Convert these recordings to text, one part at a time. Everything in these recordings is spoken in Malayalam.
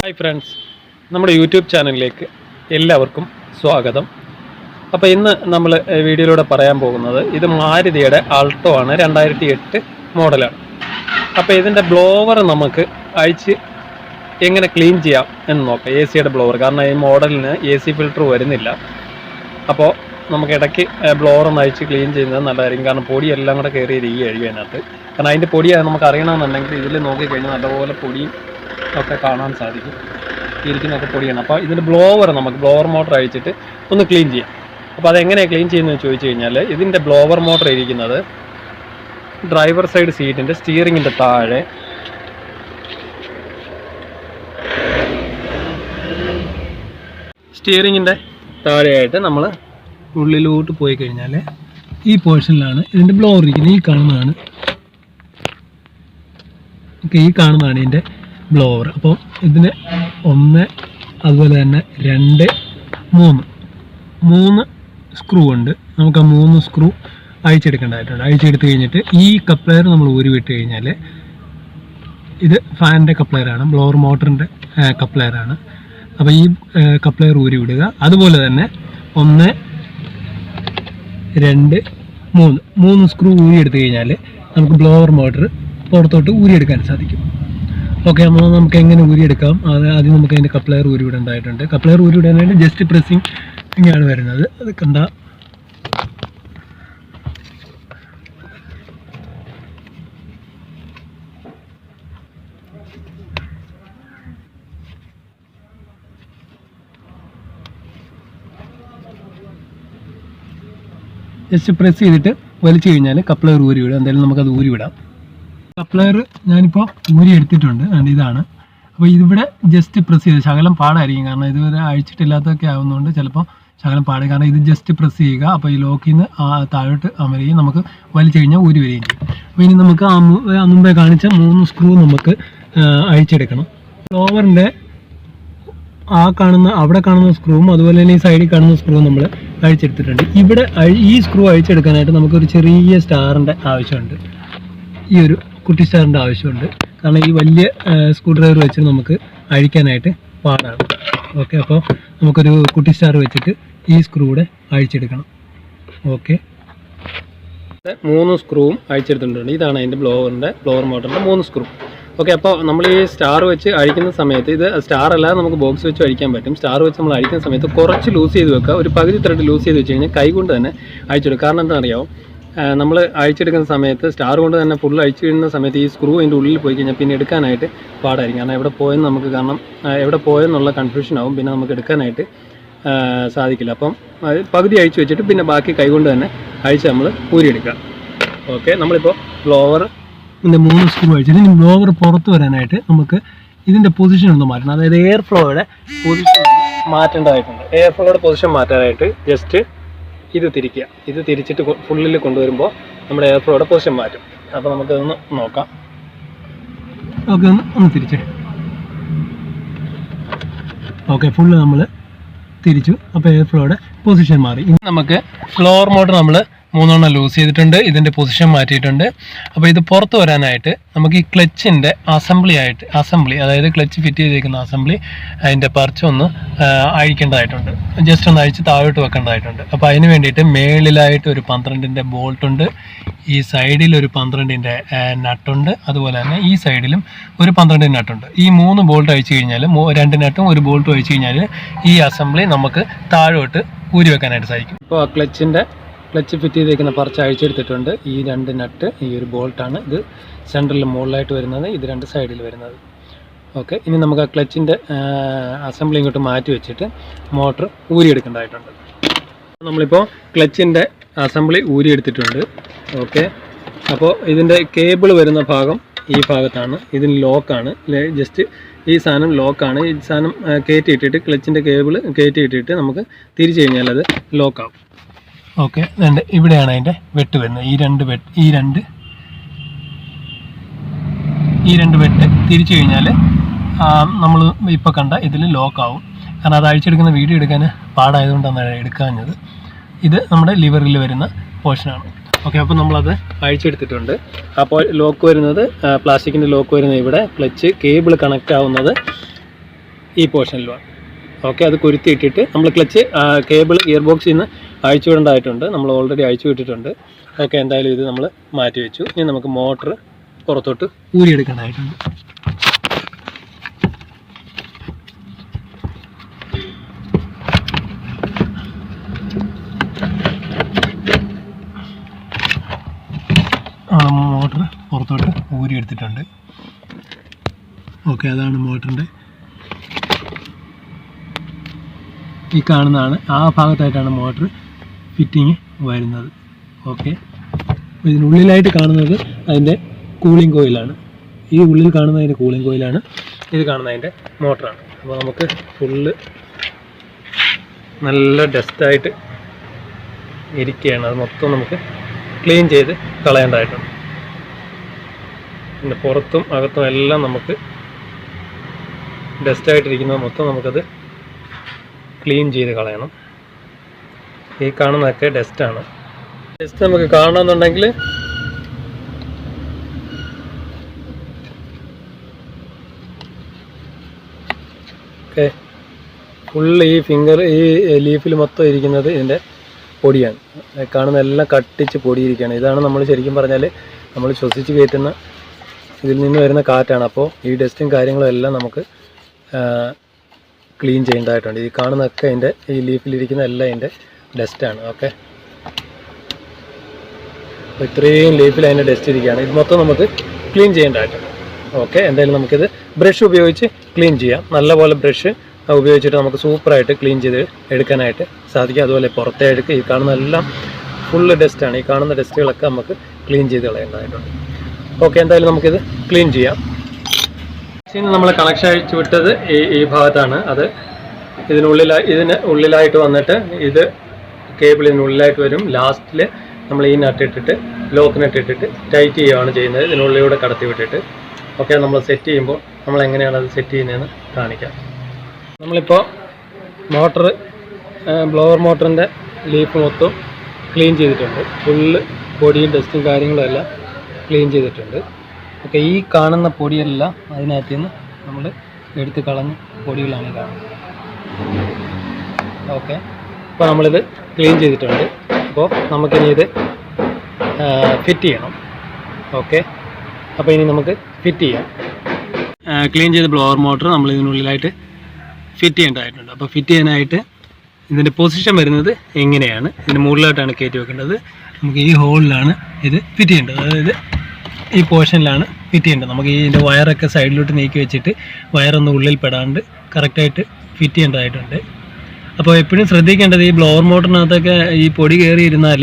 ഹായ് ഫ്രണ്ട്സ്, നമ്മുടെ യൂട്യൂബ് ചാനലിലേക്ക് എല്ലാവർക്കും സ്വാഗതം. അപ്പോൾ ഇന്ന് നമ്മൾ വീഡിയോയിലൂടെ പറയാൻ പോകുന്നത് ഇത് മാരുതിയുടെ ആൾട്ടോ ആണ്, 2008 മോഡലാണ്. അപ്പോൾ ഇതിൻ്റെ ബ്ലോവർ നമുക്ക് അഴിച്ച് എങ്ങനെ ക്ലീൻ ചെയ്യാം എന്ന് നോക്കാം. എ സിയുടെ ബ്ലോവർ, കാരണം ഈ മോഡലിന് AC ഫിൽറ്റർ വരുന്നില്ല. അപ്പോൾ നമുക്ക് ഇടയ്ക്ക് ബ്ലോവർ ഒന്ന് അഴിച്ച് ക്ലീൻ ചെയ്യുന്നത് നല്ലതായിരിക്കും, കാരണം പൊടിയെല്ലാം കൂടെ കയറിയിരിക്കും അതിനകത്ത്. കാരണം അതിൻ്റെ പൊടി നമുക്ക് അറിയണമെന്നുണ്ടെങ്കിൽ ഇതിൽ നോക്കിക്കഴിഞ്ഞാൽ നല്ലപോലെ പൊടിയും ഒക്കെ കാണാൻ സാധിക്കും, ഇരിക്കുന്നൊക്കെ പൊടിയാണ്. അപ്പോൾ ഇതിൻ്റെ ബ്ലോവർ നമുക്ക് ബ്ലോവർ മോട്ടർ അഴിച്ചിട്ട് ഒന്ന് ക്ലീൻ ചെയ്യാം. അപ്പോൾ അതെങ്ങനെയാണ് ക്ലീൻ ചെയ്യുന്നത് ചോദിച്ചു കഴിഞ്ഞാൽ, ഇതിൻ്റെ ബ്ലോവർ മോട്ടർ ഇരിക്കുന്നത് ഡ്രൈവർ സൈഡ് സീറ്റിൻ്റെ സ്റ്റിയറിങ്ങിൻ്റെ താഴെ താഴെയായിട്ട് നമ്മൾ ഉള്ളിലോട്ട് പോയി കഴിഞ്ഞാൽ ഈ പോർഷനിലാണ് ഇതിൻ്റെ ബ്ലോവർ ഇരിക്കുന്നത്. ഈ കാണുന്നതാണ് ഇതിൻ്റെ ബ്ലോവർ. അപ്പം ഇതിന് 1, അതുപോലെ തന്നെ 2, 3 സ്ക്രൂ ഉണ്ട്. നമുക്ക് ആ 3 സ്ക്രൂ അഴിച്ചെടുക്കേണ്ടതായിട്ടുണ്ട്. അഴിച്ചെടുത്ത് കഴിഞ്ഞിട്ട് ഈ കപ്ലെയർ നമ്മൾ ഊരി വിട്ട് കഴിഞ്ഞാൽ, ഇത് ഫാനിൻ്റെ കപ്ലെയറാണ്, ബ്ലോവർ മോട്ടറിൻ്റെ കപ്ലെയറാണ്. അപ്പോൾ ഈ കപ്ലെയർ ഊരി വിടുക. അതുപോലെ തന്നെ 1, 2, 3 സ്ക്രൂ ഊരി എടുത്തു കഴിഞ്ഞാൽ നമുക്ക് ബ്ലോവർ മോട്ടർ പുറത്തോട്ട് ഊരിയെടുക്കാൻ സാധിക്കും. ഓക്കെ, അപ്പോൾ നമുക്ക് എങ്ങനെ ഊരിയെടുക്കാം, ആദ്യം നമുക്ക് അതിൻ്റെ കപ്ലെയർ ഊരി വിടേണ്ടതായിട്ടുണ്ട്. കപ്ലെയർ ഊരി വിടാനായിട്ട് ജസ്റ്റ് പ്രസ്സിങ് ഇങ്ങനെയാണ് വരുന്നത്. അത് കണ്ട ജസ്റ്റ് പ്രസ് ചെയ്തിട്ട് വലിച്ചു കഴിഞ്ഞാൽ കപ്ലെയർ ഊരി വിടും. എന്തായാലും നമുക്കത് ഊരി വിടാം. കപ്ലെയർ ഞാനിപ്പോൾ ഊരി എടുത്തിട്ടുണ്ട്, ഇതാണ്. അപ്പോൾ ഇതിവിടെ ജസ്റ്റ് പ്രസ് ചെയ്ത്, ശകലം പാടായിരിക്കും, കാരണം ഇതുവരെ അഴിച്ചിട്ടില്ലാത്തതൊക്കെ ആവുന്നതുകൊണ്ട് ചിലപ്പോൾ ശകലം പാട്, കാരണം ഇത് ജസ്റ്റ് പ്രസ് ചെയ്യുക. അപ്പോൾ ഈ ലോക്കിൽ നിന്ന് താഴോട്ട് അമരുകയും നമുക്ക് വലിച്ചു കഴിഞ്ഞാൽ ഊരി വരികയും ചെയ്യും. അപ്പോൾ ഇനി നമുക്ക് മുമ്പേ കാണിച്ച 3 സ്ക്രൂ നമുക്ക് അഴിച്ചെടുക്കണം. ബ്ലോവറിൻ്റെ അവിടെ കാണുന്ന സ്ക്രൂവും അതുപോലെ തന്നെ ഈ സൈഡിൽ കാണുന്ന സ്ക്രൂ നമ്മൾ അഴിച്ചെടുത്തിട്ടുണ്ട്. ഇവിടെ ഈ സ്ക്രൂ അഴിച്ചെടുക്കാനായിട്ട് നമുക്കൊരു ചെറിയ സ്റ്റാറിൻ്റെ ആവശ്യമുണ്ട്, ഈ ഒരു കുട്ടി സ്റ്റാറിൻ്റെ ആവശ്യമുണ്ട്. കാരണം ഈ വലിയ സ്ക്രൂ ഡ്രൈവർ വെച്ച് നമുക്ക് അഴിക്കാനായിട്ട് പാടാണ്. ഓക്കെ, അപ്പോൾ നമുക്കൊരു കുട്ടി സ്റ്റാർ വെച്ചിട്ട് ഈ സ്ക്രൂ കൂടെ അഴിച്ചെടുക്കണം. ഓക്കെ, 3 സ്ക്രൂവും അഴിച്ചെടുത്തിട്ടുണ്ട്. ഇതാണ് അതിൻ്റെ ബ്ലോവർ മോട്ടറിൻ്റെ 3 സ്ക്രൂ. ഓക്കെ, അപ്പോൾ നമ്മൾ ഈ സ്റ്റാർ വെച്ച് അഴിക്കുന്ന സമയത്ത്, ഇത് സ്റ്റാർ അല്ലാതെ നമുക്ക് ബോക്സ് വെച്ച് അഴിക്കാൻ പറ്റും. സ്റ്റാർ വെച്ച് നമ്മൾ അഴിക്കുന്ന സമയത്ത് കുറച്ച് ലൂസ് ചെയ്ത് വെക്കുക. ഒരു പകുതി ത്രെഡ് ലൂസ് ചെയ്ത് വെച്ച് കഴിഞ്ഞാൽ കൈ കൊണ്ട് തന്നെ അഴിച്ചെടുക്കും. കാരണം എന്താ അറിയാമോ, നമ്മൾ അഴിച്ചെടുക്കുന്ന സമയത്ത് സ്റ്റാർ കൊണ്ട് തന്നെ ഫുൾ അഴിച്ചു കഴിയുന്ന സമയത്ത് ഈ സ്ക്രൂ അതിൻ്റെ ഉള്ളിൽ പോയി കഴിഞ്ഞാൽ പിന്നെ എടുക്കാനായിട്ട് പാടായിരിക്കും. കാരണം എവിടെ പോയെന്നുള്ള കൺഫ്യൂഷൻ ആവും, പിന്നെ നമുക്ക് എടുക്കാനായിട്ട് സാധിക്കില്ല. അപ്പം പകുതി അഴിച്ചു വെച്ചിട്ട് പിന്നെ ബാക്കി കൈകൊണ്ട് തന്നെ അഴിച്ച് നമ്മൾ ഊരിയെടുക്കുക. ഓക്കെ, നമ്മളിപ്പോൾ ബ്ലോവറിൻ്റെ 3 സ്ക്രൂ അഴിച്ചിട്ട് ഇനി ബ്ലോവർ പുറത്ത് വരാനായിട്ട് നമുക്ക് ഇതിൻ്റെ പൊസിഷൻ ഒന്ന് മാറ്റണം. അതായത് എയർ ഫ്ലോയുടെ പൊസിഷൻ മാറ്റേണ്ടതായിട്ടുണ്ട്. എയർ ഫ്ലോയുടെ പൊസിഷൻ മാറ്റാനായിട്ട് ജസ്റ്റ് ഇത് തിരിക്കുക. ഇത് തിരിച്ചിട്ട് ഫുള്ളിൽ കൊണ്ടുവരുമ്പോൾ നമ്മുടെ എയർ ഫ്ലോയുടെ പൊസിഷൻ മാറ്റും. അപ്പോൾ നമുക്കതൊന്ന് നോക്കാം. ഓക്കെ, ഒന്ന് തിരിച്ച്. ഓക്കെ, ഫുള്ള് നമ്മൾ തിരിച്ചു. അപ്പോൾ എയർ ഫ്ലോയുടെ പൊസിഷൻ മാറി. ഇനി നമുക്ക് ബ്ലോവർ മോട്ടർ നമ്മൾ 3 ലൂസ് ചെയ്തിട്ടുണ്ട്, ഇതിൻ്റെ പൊസിഷൻ മാറ്റിയിട്ടുണ്ട്. അപ്പോൾ ഇത് പുറത്ത് വരാനായിട്ട് നമുക്ക് ഈ ക്ലച്ചിൻ്റെ അസംബ്ലി, അതായത് ക്ലച്ച് ഫിറ്റ് ചെയ്തിരിക്കുന്ന അസംബ്ലി, അതിൻ്റെ പറിച്ചൊന്ന് അഴിക്കേണ്ടതായിട്ടുണ്ട്. ജസ്റ്റ് ഒന്ന് അഴിച്ച് താഴോട്ട് വെക്കേണ്ടതായിട്ടുണ്ട്. അപ്പോൾ അതിന് വേണ്ടിയിട്ട് മേളിലായിട്ട് ഒരു 12-ൻ്റെ ബോൾട്ടുണ്ട്, ഈ സൈഡിൽ ഒരു 12-ൻ്റെ നട്ടുണ്ട്, അതുപോലെ തന്നെ ഈ സൈഡിലും ഒരു 12 നട്ടുണ്ട്. ഈ 3 ബോൾട്ട് അഴിച്ചു കഴിഞ്ഞാൽ, 2 നട്ടും 1 ബോൾട്ടും അഴിച്ചു കഴിഞ്ഞാൽ ഈ അസംബ്ലി നമുക്ക് താഴോട്ട് ഊരി വെക്കാനായിട്ട് സാധിക്കും. ഇപ്പോൾ ആ ക്ലച്ച് ഫിറ്റ് ചെയ്തേക്കുന്ന പറിച്ച് അഴിച്ചെടുത്തിട്ടുണ്ട്. ഈ 2 നട്ട്, ഈ ഒരു ബോൾട്ടാണ് ഇത് സെൻറ്ററിൽ മുകളിലായിട്ട് വരുന്നത്, ഇത് 2 സൈഡിൽ വരുന്നത്. ഓക്കെ, ഇനി നമുക്ക് ആ ക്ലച്ചിൻ്റെ അസംബ്ലി ഇങ്ങോട്ട് മാറ്റി വെച്ചിട്ട് മോട്ടർ ഊരിയെടുക്കേണ്ടതായിട്ടുണ്ട്. നമ്മളിപ്പോൾ ക്ലച്ചിൻ്റെ അസംബ്ലി ഊരിയെടുത്തിട്ടുണ്ട്. ഓക്കെ, അപ്പോൾ ഇതിൻ്റെ കേബിൾ വരുന്ന ഭാഗം ഈ ഭാഗത്താണ്. ഇതിന് ലോക്കാണ്, ജസ്റ്റ് ഈ സാധനം ലോക്കാണ്. ഈ സാധനം കയറ്റിയിട്ടിട്ട്, ക്ലച്ചിൻ്റെ കേബിൾ കയറ്റിയിട്ടിട്ട് നമുക്ക് തിരിച്ചു കഴിഞ്ഞാൽ അത് ലോക്കാവും. ഓക്കെ, ഇവിടെയാണ് അതിൻ്റെ വെട്ട് വരുന്നത്. ഈ രണ്ട് വെട്ട് തിരിച്ചു കഴിഞ്ഞാൽ നമ്മൾ ഇപ്പോൾ കണ്ട ഇതിൽ ലോക്കാവും. കാരണം അത് അഴിച്ചെടുക്കുന്ന വീഡിയോ എടുക്കാൻ പാടായതുകൊണ്ടാണ് എടുക്കാഞ്ഞത്. ഇത് നമ്മുടെ ലിവറിൽ വരുന്ന പോർഷനാണ്. ഓക്കെ, അപ്പോൾ നമ്മളത് അഴിച്ചെടുത്തിട്ടുണ്ട്. അപ്പോൾ ലോക്ക് വരുന്നത്, പ്ലാസ്റ്റിക്കിൻ്റെ ലോക്ക് വരുന്നത് ഇവിടെ, ക്ലച്ച് കേബിൾ കണക്റ്റ് ആവുന്നത് ഈ പോർഷനിലുമാണ്. ഓക്കെ, അത് കുരുത്തിയിട്ടിട്ട് നമ്മൾ ക്ലച്ച് കേബിൾ ഗിയർ ബോക്സിൽ നിന്ന് അഴിച്ചു വിടേണ്ടതായിട്ടുണ്ട്. നമ്മൾ ഓൾറെഡി അഴിച്ചു വിട്ടിട്ടുണ്ട്. ഓക്കെ, എന്തായാലും ഇത് നമ്മൾ മാറ്റി വെച്ചു. ഇനി നമുക്ക് മോട്ടർ പുറത്തോട്ട് ഊരിയെടുക്കേണ്ടതായിട്ടുണ്ട്. മോട്ടർ പുറത്തോട്ട് ഊരിയെടുത്തിട്ടുണ്ട്. ഓക്കെ, അതാണ് മോട്ടറിൻ്റെ ഈ കാണുന്നതാണ്, ആ ഭാഗത്തായിട്ടാണ് മോട്ടർ ഫിറ്റിങ് വരുന്നത്. ഓക്കെ, ഇതിനുള്ളിലായിട്ട് കാണുന്നത് അതിൻ്റെ കൂളിംഗ് കോയിലാണ്. ഈ ഉള്ളിൽ കാണുന്നത് അതിൻ്റെ കൂളിംഗ് കോയിലാണ്, ഇത് കാണുന്നത് അതിൻ്റെ മോട്ടറാണ്. അപ്പോൾ നമുക്ക് ഫുള്ള് നല്ല ഡസ്റ്റായിട്ട് ഇരിക്കുകയാണ്. അത് മൊത്തം നമുക്ക് ക്ലീൻ ചെയ്ത് കളയേണ്ടതായിട്ടുണ്ട്. പിന്നെ പുറത്തും അകത്തും എല്ലാം നമുക്ക് ഡസ്റ്റായിട്ടിരിക്കുന്നത് മൊത്തം നമുക്കത് ക്ലീൻ ചെയ്ത് കളയണം. ഈ കാണുന്നതൊക്കെ ഡസ്റ്റാണ്. ഡസ്റ്റ് നമുക്ക് കാണണമെന്നുണ്ടെങ്കിൽ ഓക്കെ, ഫുള്ള് ഈ ഫിംഗർ ഈ ലീഫിൽ മൊത്തം ഇരിക്കുന്നത് ഇതിൻ്റെ പൊടിയാണ്. കാണുന്ന എല്ലാം കട്ടിച്ച് പൊടിയിരിക്കുകയാണ്. ഇതാണ് നമ്മൾ ശരിക്കും പറഞ്ഞാൽ നമ്മൾ ശ്വസിച്ച് കയറ്റുന്ന ഇതിൽ നിന്ന് വരുന്ന കാറ്റാണ്. അപ്പോൾ ഈ ഡസ്റ്റും കാര്യങ്ങളും എല്ലാം നമുക്ക് ക്ലീൻ ചെയ്യേണ്ടതായിട്ടുണ്ട്. ഈ കാണുന്നതൊക്കെ അതിൻ്റെ ഈ ലീഫിലിരിക്കുന്ന എല്ലാം അതിൻ്റെ ഡസ്റ്റാണ്. ഓക്കെ, അപ്പോൾ ഇത്രയും ലീഫിൽ അതിൻ്റെ ഡസ്റ്റ് ഇരിക്കുകയാണ്. ഇത് മൊത്തം നമുക്ക് ക്ലീൻ ചെയ്യേണ്ടതായിട്ടുണ്ട്. ഓക്കെ, എന്തായാലും നമുക്കിത് ബ്രഷ് ഉപയോഗിച്ച് ക്ലീൻ ചെയ്യാം. നല്ലപോലെ ബ്രഷ് ഉപയോഗിച്ചിട്ട് നമുക്ക് സൂപ്പറായിട്ട് ക്ലീൻ ചെയ്ത് എടുക്കാനായിട്ട് സാധിക്കും. അതുപോലെ പുറത്തെ അഴുക്ക് ഈ കാണുന്നതെല്ലാം ഫുള്ള് ഡസ്റ്റാണ്. ഈ കാണുന്ന ഡസ്റ്റുകളൊക്കെ നമുക്ക് ക്ലീൻ ചെയ്ത് കളയേണ്ടതായിട്ടുണ്ട്. ഓക്കെ, എന്തായാലും നമുക്കിത് ക്ലീൻ ചെയ്യാം. നമ്മൾ കണക്ഷൻ അഴിച്ചു വിട്ടത് ഈ ഭാഗത്താണ്. അത് ഇതിന് ഉള്ളിലായിട്ട് വന്നിട്ട് ഇത് കേബിൾ ഇതിനുള്ളിലായിട്ട് വരും. ലാസ്റ്റിൽ നമ്മൾ ഈ നട്ടിട്ടിട്ട് ലോക്ക് നട്ടിട്ടിട്ട് ടൈറ്റ് ചെയ്യുകയാണ് ചെയ്യുന്നത്, ഇതിനുള്ളിലൂടെ കടത്തി വിട്ടിട്ട്. ഓക്കെ, നമ്മൾ സെറ്റ് ചെയ്യുമ്പോൾ നമ്മൾ എങ്ങനെയാണ് അത് സെറ്റ് ചെയ്യുന്നതെന്ന് കാണിക്കാം. നമ്മളിപ്പോൾ മോട്ടർ ബ്ലോവർ മോട്ടറിൻ്റെ ലീഫ് മൊത്തം ക്ലീൻ ചെയ്തിട്ടുണ്ട്. ഫുള്ള് പൊടിയും ഡസ്റ്റും കാര്യങ്ങളും എല്ലാം ക്ലീൻ ചെയ്തിട്ടുണ്ട്. ഓക്കെ, ഈ കാണുന്ന പൊടിയെല്ലാം അതിനകത്ത് നിന്ന് നമ്മൾ എടുത്ത് കളഞ്ഞ പൊടികളാണ് ഈ കാണുന്നത്. ഓക്കെ, അപ്പോൾ നമ്മളിത് ക്ലീൻ ചെയ്തിട്ടുണ്ട്. അപ്പോൾ നമുക്കിനി ഇത് ഫിറ്റ് ചെയ്യണം. ഓക്കെ, അപ്പോൾ ഇനി നമുക്ക് ഫിറ്റ് ചെയ്യാം. ക്ലീൻ ചെയ്ത ബ്ലോവർ മോട്ടർ നമ്മൾ ഇതിനുള്ളിലായിട്ട് ഫിറ്റ് ചെയ്യേണ്ടതായിട്ടുണ്ട്. അപ്പോൾ ഫിറ്റ് ചെയ്യാനായിട്ട് ഇതിൻ്റെ പൊസിഷൻ വരുന്നത് എങ്ങനെയാണ്, ഇതിൻ്റെ മുകളിലായിട്ടാണ് കയറ്റി വെക്കേണ്ടത്. നമുക്ക് ഈ ഹോളിലാണ് ഇത് ഫിറ്റ് ചെയ്യേണ്ടത്. അതായത് ഈ പോർഷനിലാണ് ഫിറ്റ് ചെയ്യേണ്ടത്. നമുക്ക് ഇതിൻ്റെ വയറൊക്കെ സൈഡിലോട്ട് നീക്കി വെച്ചിട്ട് വയറൊന്നും ഉള്ളിൽ പെടാണ്ട് കറക്റ്റായിട്ട് ഫിറ്റ് ചെയ്യേണ്ടതായിട്ടുണ്ട്. അപ്പോൾ എപ്പോഴും ശ്രദ്ധിക്കേണ്ടത് ഈ ബ്ലോവർ മോട്ടറിനകത്തൊക്കെ ഈ പൊടി കയറിയിരുന്നാൽ,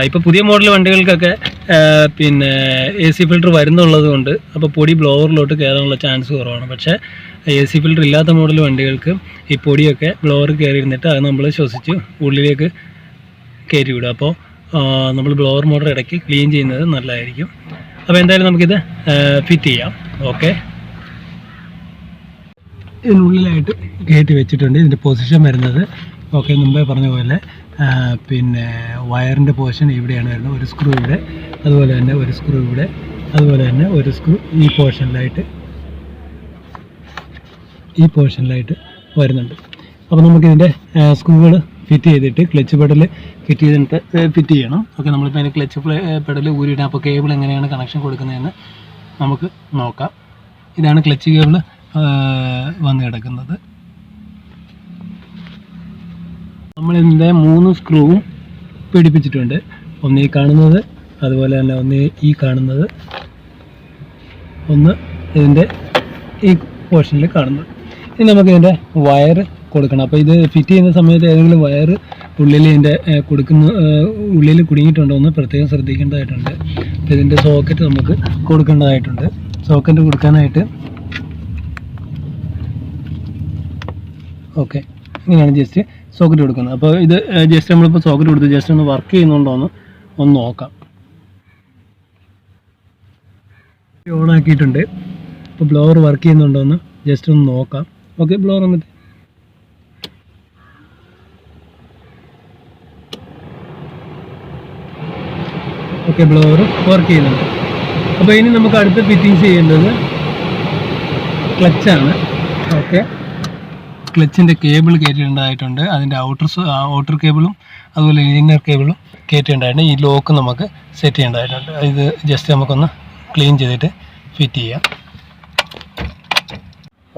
ഇപ്പോൾ പുതിയ മോഡൽ വണ്ടികൾക്കൊക്കെ പിന്നെ AC ഫിൽറ്റർ വരുന്നുള്ളത് കൊണ്ട് അപ്പോൾ പൊടി ബ്ലോവറിലോട്ട് കയറാനുള്ള ചാൻസ് കുറവാണ്. പക്ഷേ AC ഫിൽറ്റർ ഇല്ലാത്ത മോഡൽ വണ്ടികൾക്ക് ഈ പൊടിയൊക്കെ ബ്ലോവർ കയറിയിരുന്നിട്ട് അത് നമ്മൾ ശ്വസിച്ച് ഉള്ളിലേക്ക് കയറ്റി വിടും. അപ്പോൾ നമ്മൾ ബ്ലോവർ മോട്ടർ ഇടയ്ക്ക് ക്ലീൻ ചെയ്യുന്നത് നല്ലതായിരിക്കും. അപ്പോൾ എന്തായാലും നമുക്കിത് ഫിറ്റ് ചെയ്യാം. ഓക്കെ, ഇതിനുള്ളിലായിട്ട് കയറ്റി വെച്ചിട്ടുണ്ട്. ഇതിൻ്റെ പൊസിഷൻ വരുന്നത് ഓക്കെ, മുമ്പേ പറഞ്ഞ പോലെ പിന്നെ വയറിൻ്റെ പൊസിഷൻ ഇവിടെയാണ് വരുന്നത്. ഒരു സ്ക്രൂ ഇവിടെ, അതുപോലെ തന്നെ ഒരു സ്ക്രൂ ഇവിടെ, അതുപോലെ തന്നെ ഒരു സ്ക്രൂ ഈ പോർഷനിലായിട്ട് വരുന്നുണ്ട്. അപ്പോൾ നമുക്കിതിൻ്റെ സ്ക്രൂകൾ ഫിറ്റ് ചെയ്തിട്ട് ക്ലച്ച് പെഡൽ ഫിറ്റ് ചെയ്യണം. ഓക്കെ, നമ്മളിപ്പോൾ അതിൻ്റെ ക്ലച്ച് പെഡൽ ഊരിയിടാം. അപ്പോൾ കേബിൾ എങ്ങനെയാണ് കണക്ഷൻ കൊടുക്കുന്നതെന്ന് നമുക്ക് നോക്കാം. ഇതാണ് ക്ലച്ച് കേബിൾ വന്ന് കിടക്കുന്നത്. നമ്മളിതിൻ്റെ 3 സ്ക്രൂവും പിടിപ്പിച്ചിട്ടുണ്ട്. ഒന്ന് ഈ കാണുന്നത്, അതുപോലെ തന്നെ ഒന്ന് ഈ കാണുന്നത്, ഒന്ന് ഇതിൻ്റെ ഈ പോർഷനിൽ കാണുന്നത്. ഇനി നമുക്കിതിൻ്റെ വയർ കൊടുക്കണം. അപ്പോൾ ഇത് ഫിറ്റ് ചെയ്യുന്ന സമയത്ത് ഏതെങ്കിലും വയർ ഉള്ളിൽ ഉള്ളിൽ കുടുങ്ങിയിട്ടുണ്ടോ എന്ന് പ്രത്യേകം ശ്രദ്ധിക്കേണ്ടതായിട്ടുണ്ട്. അപ്പോൾ ഇതിൻ്റെ സോക്കറ്റ് നമുക്ക് കൊടുക്കേണ്ടതായിട്ടുണ്ട്. സോക്കറ്റ് കൊടുക്കാനായിട്ട് ഓക്കെ, ഇങ്ങനെയാണ് ജസ്റ്റ് സോക്കറ്റ് കൊടുക്കുന്നത്. അപ്പോൾ ഇത് ജസ്റ്റ് നമ്മളിപ്പോൾ സോക്കറ്റ് കൊടുത്ത് ജസ്റ്റ് ഒന്ന് വർക്ക് ചെയ്യുന്നുണ്ടോ ഒന്ന് നോക്കാം. ഓൺ ആക്കിയിട്ടുണ്ട്. അപ്പോൾ ബ്ലോവർ വർക്ക് ചെയ്യുന്നുണ്ടോ എന്ന് ജസ്റ്റ് ഒന്ന് നോക്കാം. ഓക്കെ, ബ്ലോവർ വന്നിട്ട് ഓക്കെ, ബ്ലോവർ വർക്ക് ചെയ്യുന്നുണ്ട്. അപ്പോൾ ഇനി നമുക്ക് അടുത്ത ഫിറ്റിങ്സ് ചെയ്യേണ്ടത് ക്ലച്ചാണ്. Okay, ക്ലച്ചിൻ്റെ cable കയറ്റിയിട്ടുണ്ടായിട്ടുണ്ട്. അതിൻ്റെ ഔട്ടർ കേബിളും അതുപോലെ ഇന്നർ കേബിളും കയറ്റിയിട്ടുണ്ടായിട്ടുണ്ട്. ഈ ലോക്ക് നമുക്ക് സെറ്റ് ചെയ്യേണ്ടതായിട്ടുണ്ട്. ഇത് ജസ്റ്റ് നമുക്കൊന്ന് ക്ലീൻ ചെയ്തിട്ട് ഫിറ്റ് ചെയ്യാം.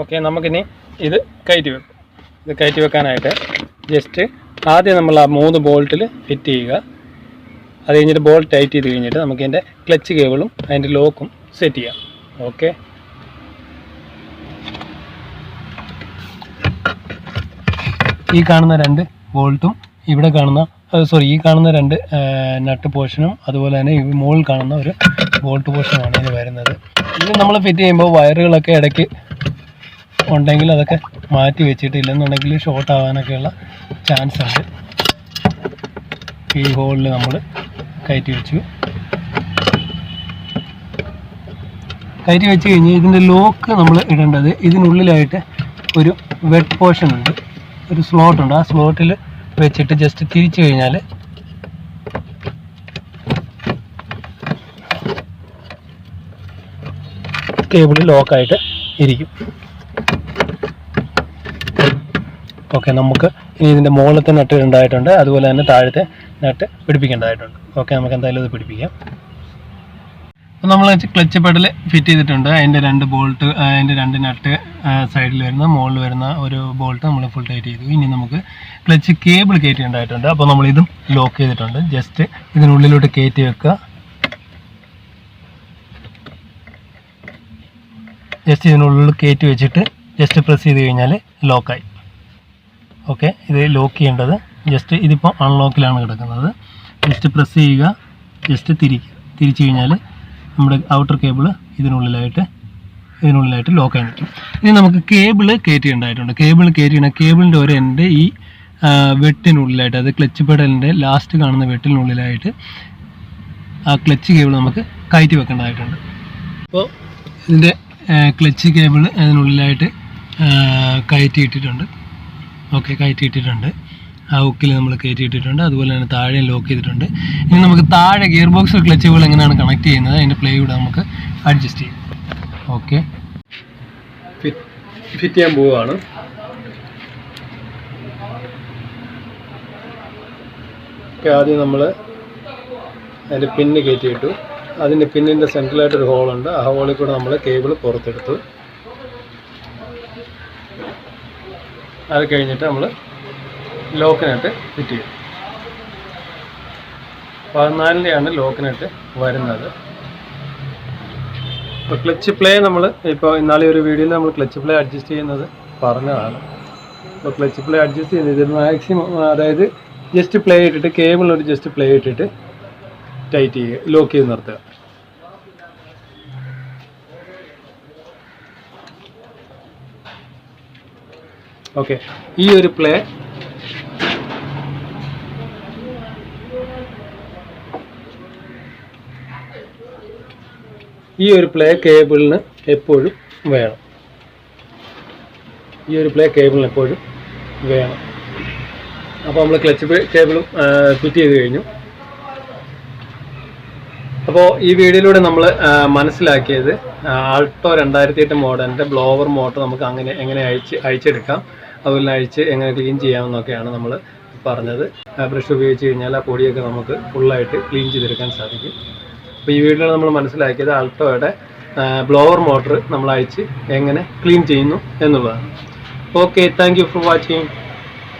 ഓക്കെ, നമുക്കിനി ഇത് കയറ്റി വെക്കാം. ഇത് കയറ്റി വെക്കാനായിട്ട് ജസ്റ്റ് ആദ്യം നമ്മൾ ആ 3 ബോൾട്ടിൽ ഫിറ്റ് ചെയ്യുക. അത് കഴിഞ്ഞിട്ട് ബോൾട്ട് ടൈറ്റ് ചെയ്ത് കഴിഞ്ഞിട്ട് നമുക്ക് ഇതിൻ്റെ ക്ലച്ച് കേബിളും അതിൻ്റെ ലോക്കും സെറ്റ് ചെയ്യാം. ഓക്കെ, ഈ കാണുന്ന 2 ബോൾട്ടും ഇവിടെ കാണുന്ന ഈ കാണുന്ന 2 നട്ട് പോർഷനും അതുപോലെ തന്നെ ഈ മുകളിൽ കാണുന്ന ഒരു ബോൾട്ട് പോർഷനുമാണ് ഇതിന് വരുന്നത്. ഇത് നമ്മൾ ഫിറ്റ് ചെയ്യുമ്പോൾ വയറുകളൊക്കെ ഇടയ്ക്ക് ഉണ്ടെങ്കിൽ അതൊക്കെ മാറ്റി വെച്ചിട്ട്, ഇല്ലെന്നുണ്ടെങ്കിൽ ഷോർട്ട് ആവാനൊക്കെയുള്ള ചാൻസ് ഉണ്ട്. ഈ ഹോളിൽ നമ്മൾ കയറ്റി വെച്ചു. കയറ്റി വെച്ച് കഴിഞ്ഞ് ഇതിൻ്റെ ലോക്ക് നമ്മൾ ഇടേണ്ടത് ഇതിനുള്ളിലായിട്ട് ഒരു വെറ്റ് പോർഷൻ ഉണ്ട്, ഒരു സ്ലോട്ട് ഉണ്ട്. ആ സ്ലോട്ടിൽ വെച്ചിട്ട് ജസ്റ്റ് തിരിച്ചു കഴിഞ്ഞാൽ കേബിൾ ലോക്കായിട്ട് ഇരിക്കും. ഓക്കെ, നമുക്ക് ഇനി ഇതിൻ്റെ മുകളിലത്തെ നട്ട് ഉണ്ടായിട്ടുണ്ട്, അതുപോലെ തന്നെ താഴത്തെ നട്ട് പിടിപ്പിക്കേണ്ടതായിട്ടുണ്ട്. ഓക്കെ, നമുക്ക് എന്തായാലും ഇത് പിടിപ്പിക്കാം. അപ്പോൾ നമ്മൾ ക്ലച്ച് പെഡൽ ഫിറ്റ് ചെയ്തിട്ടുണ്ട്. അതിൻ്റെ 2 ബോൾട്ട്, അതിൻ്റെ 2 നട്ട് സൈഡിൽ വരുന്ന മുകളിൽ വരുന്ന ഒരു ബോൾട്ട് നമ്മൾ ഫുൾ ടൈറ്റ് ചെയ്തു. ഇനി നമുക്ക് ക്ലച്ച് കേബിൾ കയറ്റിയിട്ടുണ്ടായിട്ടുണ്ട്. അപ്പോൾ നമ്മളിതും ലോക്ക് ചെയ്തിട്ടുണ്ട്. ജസ്റ്റ് ഇതിനുള്ളിലോട്ട് കയറ്റി വെക്കുക. ജസ്റ്റ് ഇതിനുള്ളിൽ കയറ്റി വെച്ചിട്ട് ജസ്റ്റ് പ്രസ് ചെയ്ത് കഴിഞ്ഞാൽ ലോക്കായി. ഓക്കെ, ഇത് ലോക്ക് ചെയ്യേണ്ടത് ജസ്റ്റ് ഇതിപ്പോൾ അൺലോക്കിലാണ് കിടക്കുന്നത്. ജസ്റ്റ് പ്രസ് ചെയ്യുക, ജസ്റ്റ് തിരിച്ചു കഴിഞ്ഞാൽ നമ്മുടെ ഔട്ടർ കേബിൾ ഇതിനുള്ളിലായിട്ട് ലോക്കായി നിൽക്കും. ഇനി നമുക്ക് കേബിൾ കയറ്റിയിട്ടുണ്ടായിട്ടുണ്ട്. കേബിളിൻ്റെ ഒരു എൻഡ് ഈ വെട്ടിനുള്ളിലായിട്ട്, അത് ക്ലച്ച് പെഡലിൻ്റെ ലാസ്റ്റ് കാണുന്ന വെട്ടിനുള്ളിലായിട്ട് ആ ക്ലച്ച് കേബിൾ നമുക്ക് കയറ്റി വെക്കേണ്ടതായിട്ടുണ്ട്. അപ്പോൾ ഇതിൻ്റെ ക്ലച്ച് കേബിൾ അതിനുള്ളിലായിട്ട് കയറ്റിയിട്ടിട്ടുണ്ട്. ഓക്കെ, കയറ്റിയിട്ടിട്ടുണ്ട്. ആ ഹുക്കിൽ നമ്മൾ കയറ്റിയിട്ടിട്ടുണ്ട്. അതുപോലെ തന്നെ താഴെയും ലോക്ക് ചെയ്തിട്ടുണ്ട്. ഇനി നമുക്ക് താഴെ ഗിയർ ബോക്സ് ക്ലച്ചുകൾ എങ്ങനെയാണ് കണക്ട് ചെയ്യുന്നത്, അതിൻ്റെ പ്ലേയൂടെ നമുക്ക് അഡ്ജസ്റ്റ് ചെയ്യാം. ഓക്കെ, ഫിറ്റ് ചെയ്യാൻ പോവുകയാണ്. ആദ്യം നമ്മൾ അതിൻ്റെ പിന്ന് കയറ്റിയിട്ടു. അതിൻ്റെ പിന്നിൻ്റെ സെൻട്രലായിട്ടൊരു ഹോളുണ്ട്. ആ ഹോളിൽ കൂടെ നമ്മൾ കേബിൾ പുറത്തെടുത്തു. അത് കഴിഞ്ഞിട്ട് നമ്മൾ ലോക്കിനട്ട് ഫിറ്റ് ചെയ്യും. 14-ൻ്റെയാണ് ലോക്കിനട്ട് വരുന്നത്. ഇപ്പോൾ ക്ലച്ച് പ്ലേ നമ്മൾ ഇപ്പോൾ ഇന്നാളെ ഒരു വീഡിയോയിൽ നമ്മൾ ക്ലച്ച് പ്ലേ അഡ്ജസ്റ്റ് ചെയ്യുന്നത് പറഞ്ഞതാണ്. അപ്പോൾ ക്ലച്ച് പ്ലേ അഡ്ജസ്റ്റ് ചെയ്യുന്നത് മാക്സിമം, അതായത് ജസ്റ്റ് പ്ലേ ഇട്ടിട്ട് കേബിളിനൊരു ജസ്റ്റ് പ്ലേ ഇട്ടിട്ട് ടൈറ്റ് ചെയ്യുക, ലോക്ക് ചെയ്ത് നിർത്തുക. ഓക്കെ, ഈ ഒരു പ്ലേ കേബിളിന് എപ്പോഴും വേണം. അപ്പോൾ നമ്മൾ ക്ലച്ച് കേബിളും ഫിറ്റ് ചെയ്ത് കഴിഞ്ഞു. അപ്പോൾ ഈ വീഡിയോയിലൂടെ നമ്മൾ മനസ്സിലാക്കിയത് ആൾട്ടോ 2008 മോഡലിൻ്റെ ബ്ലോവർ മോട്ടർ നമുക്ക് എങ്ങനെ അഴിച്ചെടുക്കാം, അതുപോലെ അഴിച്ച് എങ്ങനെ ക്ലീൻ ചെയ്യാമെന്നൊക്കെയാണ് നമ്മൾ പറഞ്ഞത്. ബ്രഷ് ഉപയോഗിച്ച് കഴിഞ്ഞാൽ ആ പൊടിയൊക്കെ നമുക്ക് ഫുള്ളായിട്ട് ക്ലീൻ ചെയ്തെടുക്കാൻ സാധിക്കും. അപ്പോൾ ഈ വീഡിയോയിൽ നമ്മൾ മനസ്സിലാക്കിയത് ആൾട്ടോയുടെ ബ്ലോവർ മോട്ടർ നമ്മൾ അഴിച്ച് എങ്ങനെ ക്ലീൻ ചെയ്യുന്നു എന്നുള്ളതാണ്. Okay, thank you for watching.